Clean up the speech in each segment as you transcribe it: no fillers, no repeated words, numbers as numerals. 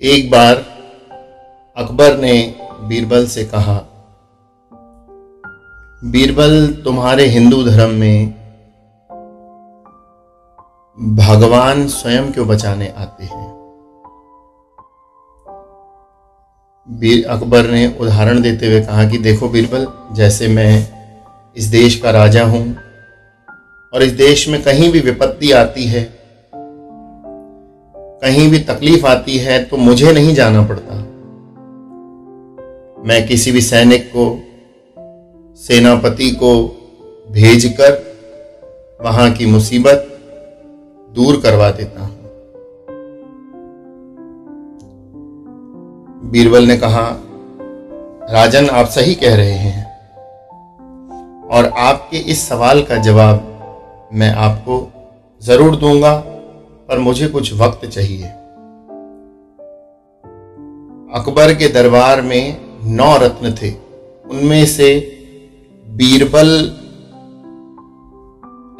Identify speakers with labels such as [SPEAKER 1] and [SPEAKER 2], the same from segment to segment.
[SPEAKER 1] एक बार अकबर ने बीरबल से कहा, बीरबल, तुम्हारे हिंदू धर्म में भगवान स्वयं क्यों बचाने आते हैं? अकबर ने उदाहरण देते हुए कहा कि देखो बीरबल, जैसे मैं इस देश का राजा हूं और इस देश में कहीं भी विपत्ति आती है, कहीं भी तकलीफ आती है तो मुझे नहीं जाना पड़ता। मैं किसी भी सैनिक को, सेनापति को भेजकर वहां की मुसीबत दूर करवा देता हूं। बीरबल ने कहा, राजन, आप सही कह रहे हैं और आपके इस सवाल का जवाब मैं आपको जरूर दूंगा, पर मुझे कुछ वक्त चाहिए। अकबर के दरबार में 9 रत्न थे। उनमें से बीरबल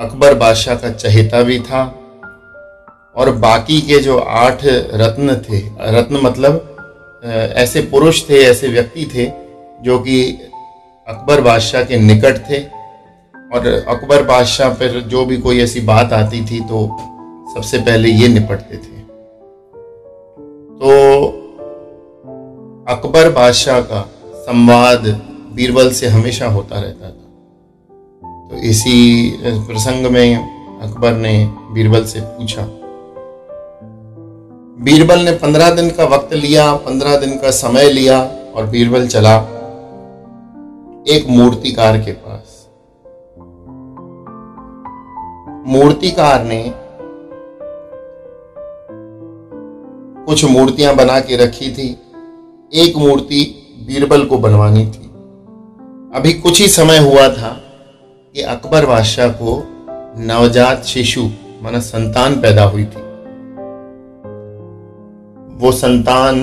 [SPEAKER 1] अकबर बादशाह का चहेता भी था और बाकी के जो 8 रत्न थे, रत्न मतलब ऐसे पुरुष थे, ऐसे व्यक्ति थे जो कि अकबर बादशाह के निकट थे और अकबर बादशाह पर जो भी कोई ऐसी बात आती थी तो सबसे पहले ये निपटते थे। तो अकबर बादशाह का संवाद बीरबल से हमेशा होता रहता था। तो इसी प्रसंग में अकबर ने बीरबल से पूछा। बीरबल ने 15 दिन का वक्त लिया, 15 दिन का समय लिया और बीरबल चला एक मूर्तिकार के पास। मूर्तिकार ने कुछ मूर्तियां बना के रखी थी। एक मूर्ति बीरबल को बनवानी थी। अभी कुछ ही समय हुआ था कि अकबर बादशाह को नवजात शिशु माना संतान पैदा हुई थी। वो संतान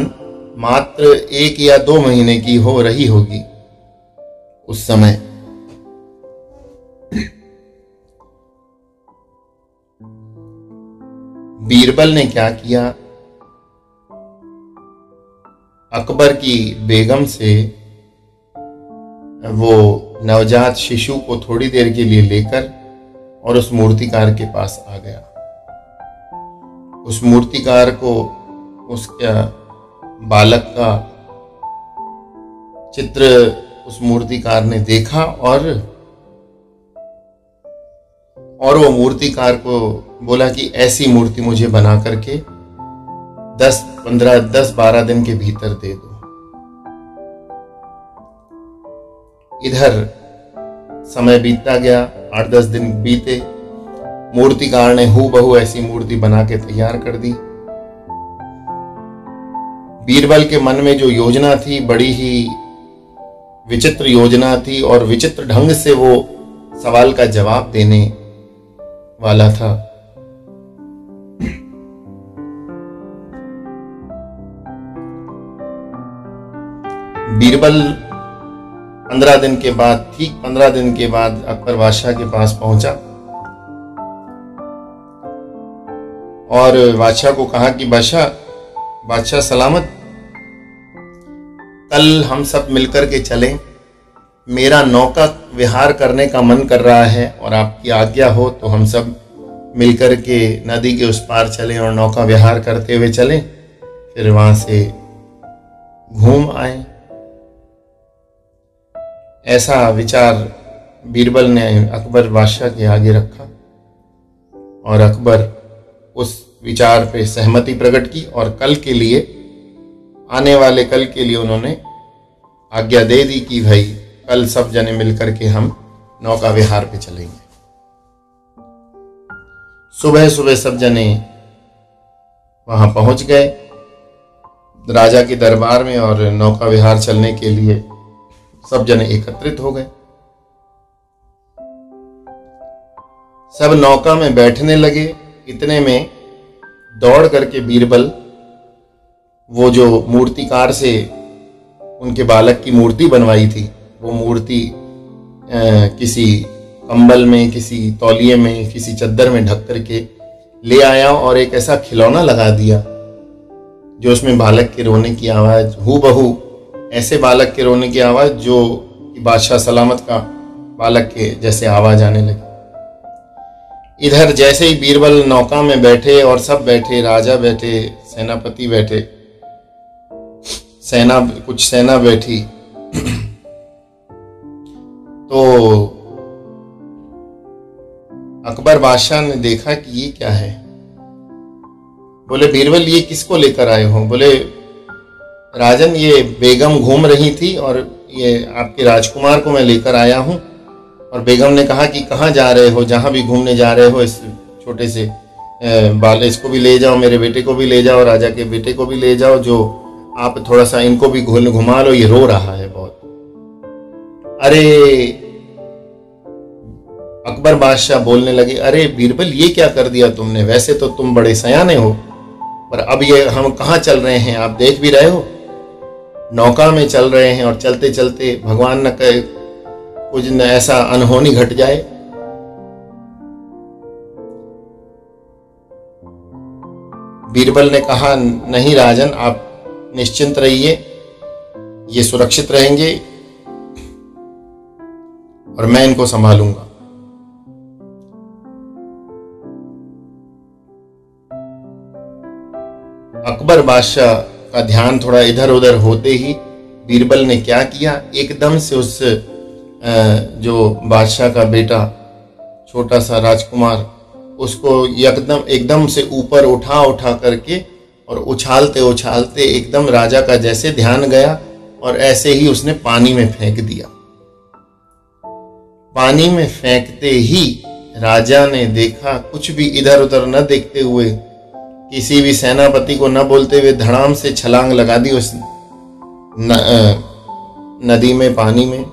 [SPEAKER 1] मात्र 1 या 2 महीने की हो रही होगी उस समय। बीरबल ने क्या किया, अकबर की बेगम से वो नवजात शिशु को थोड़ी देर के लिए लेकर और उस मूर्तिकार के पास आ गया। उस मूर्तिकार को उसका बालक का चित्र उस मूर्तिकार ने देखा और वो मूर्तिकार को बोला कि ऐसी मूर्ति मुझे बना करके 10-12 दिन के भीतर दे दो। इधर समय बीतता गया, 8-10 दिन बीते। मूर्तिकार ने हूबहू ऐसी मूर्ति बना के तैयार कर दी। बीरबल के मन में जो योजना थी बड़ी ही विचित्र योजना थी और विचित्र ढंग से वो सवाल का जवाब देने वाला था। बीरबल 15 दिन के बाद, ठीक 15 दिन के बाद अकबर बादशाह के पास पहुंचा और बादशाह को कहा कि बादशाह सलामत, कल हम सब मिलकर के चलें। मेरा नौका विहार करने का मन कर रहा है और आपकी आज्ञा हो तो हम सब मिलकर के नदी के उस पार चलें और नौका विहार करते हुए चलें, फिर वहां से घूम आए। ऐसा विचार बीरबल ने अकबर बादशाह के आगे रखा और अकबर उस विचार पे सहमति प्रकट की और कल के लिए, आने वाले कल के लिए उन्होंने आज्ञा दे दी कि भाई कल सब जने मिलकर के हम नौका विहार पे चलेंगे। सुबह सुबह सब जने वहां पहुंच गए राजा के दरबार में और नौका विहार चलने के लिए सब जने एकत्रित हो गए। सब नौका में बैठने लगे। इतने में दौड़ करके बीरबल वो जो मूर्तिकार से उनके बालक की मूर्ति बनवाई थी, वो मूर्ति किसी कंबल में, किसी तौलिए में, किसी चद्दर में ढक करके ले आया और एक ऐसा खिलौना लगा दिया जो उसमें बालक के रोने की आवाज़, हूबहू ऐसे बालक के रोने की आवाज़ जो बादशाह सलामत का बालक के जैसे आवाज़ आने लगी। इधर जैसे ही बीरबल नौका में बैठे और सब बैठे, राजा बैठे, सेनापति बैठे, कुछ सेना बैठी, तो अकबर बादशाह ने देखा कि ये क्या है। बोले बीरबल ये किसको लेकर आए हो? बोले राजन ये बेगम घूम रही थी और ये आपके राजकुमार को मैं लेकर आया हूँ। और बेगम ने कहा कि कहाँ जा रहे हो? जहाँ भी घूमने जा रहे हो इस छोटे से बाल इसको भी ले जाओ, मेरे बेटे को भी ले जाओ, राजा के बेटे को भी ले जाओ, जो आप थोड़ा सा इनको भी घुमा लो, ये रो रहा है बहुत। अरे अकबर बादशाह बोलने लगे, अरे बीरबल ये क्या कर दिया तुमने? वैसे तो तुम बड़े सयाने हो, पर अब ये हम कहाँ चल रहे हैं? आप देख भी रहे हो, नौका में चल रहे हैं और चलते चलते भगवान न करे कुछ न ऐसा अनहोनी घट जाए। बीरबल ने कहा, नहीं राजन, आप निश्चिंत रहिए, ये सुरक्षित रहेंगे और मैं इनको संभालूंगा। अकबर बादशाह का ध्यान थोड़ा इधर उधर होते ही बीरबल ने क्या किया, एकदम से उस जो बादशाह का बेटा छोटा सा राजकुमार, उसको एकदम से ऊपर उठा करके और उछालते उछालते एकदम राजा का जैसे ध्यान गया और ऐसे ही उसने पानी में फेंक दिया। पानी में फेंकते ही राजा ने देखा, कुछ भी इधर उधर न देखते हुए, किसी भी सेनापति को न बोलते हुए धड़ाम से छलांग लगा दी उस नदी में, पानी में।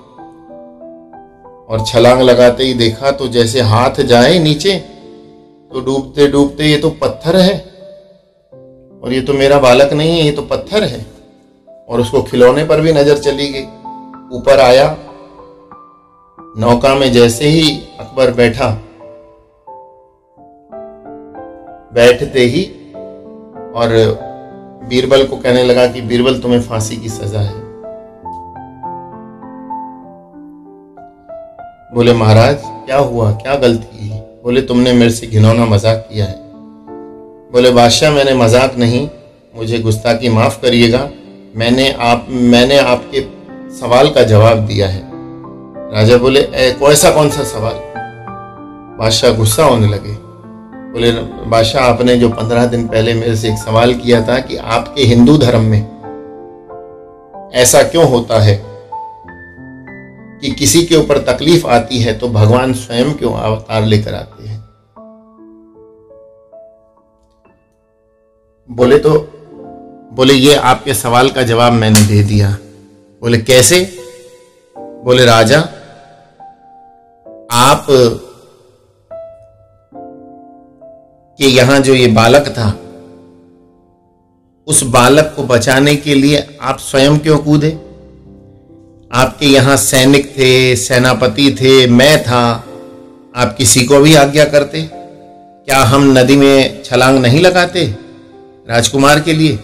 [SPEAKER 1] और छलांग लगाते ही देखा तो जैसे हाथ जाए नीचे तो डूबते डूबते ये तो पत्थर है और ये तो मेरा बालक नहीं है, ये तो पत्थर है। और उसको खिलौने पर भी नजर चली गई। ऊपर आया, नौका में जैसे ही अकबर बैठा, बैठते ही और बीरबल को कहने लगा कि बीरबल तुम्हें फांसी की सजा है। बोले महाराज क्या हुआ, क्या गलती है? बोले तुमने मेरे से घिनौना मजाक किया है। बोले बादशाह मैंने मजाक नहीं, मुझे गुस्ताखी माफ करिएगा, मैंने आपके सवाल का जवाब दिया है। राजा बोले ऐसा कौन सा सवाल? बादशाह गुस्सा होने लगे। बोले बादशाह आपने जो 15 दिन पहले मेरे से एक सवाल किया था कि आपके हिंदू धर्म में ऐसा क्यों होता है कि किसी के ऊपर तकलीफ आती है तो भगवान स्वयं क्यों अवतार लेकर आते हैं? बोले ये आपके सवाल का जवाब मैंने दे दिया। बोले कैसे? बोले राजा आप कि यहां जो ये बालक था, उस बालक को बचाने के लिए आप स्वयं क्यों कूदे? आपके यहां सैनिक थे, सेनापति थे, मैं था, आप किसी को भी आज्ञा करते? क्या हम नदी में छलांग नहीं लगाते राजकुमार के लिए?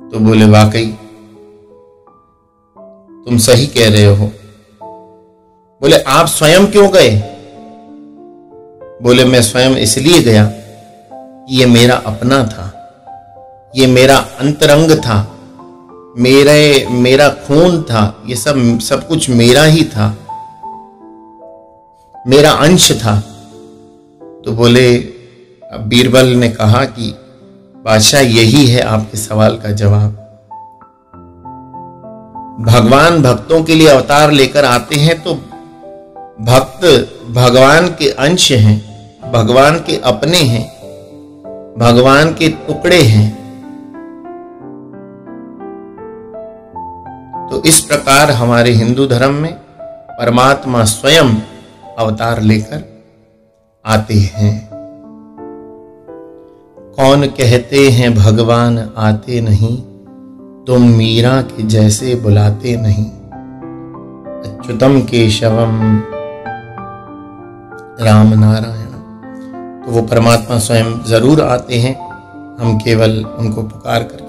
[SPEAKER 1] तो बोले वाकई तुम सही कह रहे हो। बोले आप स्वयं क्यों गए? बोले मैं स्वयं इसलिए गया कि ये मेरा अपना था, ये मेरा अंतरंग था, मेरा खून था, ये सब कुछ मेरा ही था, मेरा अंश था। तो बोले बीरबल ने कहा कि बादशाह यही है आपके सवाल का जवाब। भगवान भक्तों के लिए अवतार लेकर आते हैं तो भक्त भगवान के अंश हैं, भगवान के अपने हैं, भगवान के टुकड़े हैं। तो इस प्रकार हमारे हिंदू धर्म में परमात्मा स्वयं अवतार लेकर आते हैं। कौन कहते हैं भगवान आते नहीं, तुम मीरा के जैसे बुलाते नहीं। अच्युतम केशवम राम नारायण। तो वो परमात्मा स्वयं ज़रूर आते हैं, हम केवल उनको पुकार कर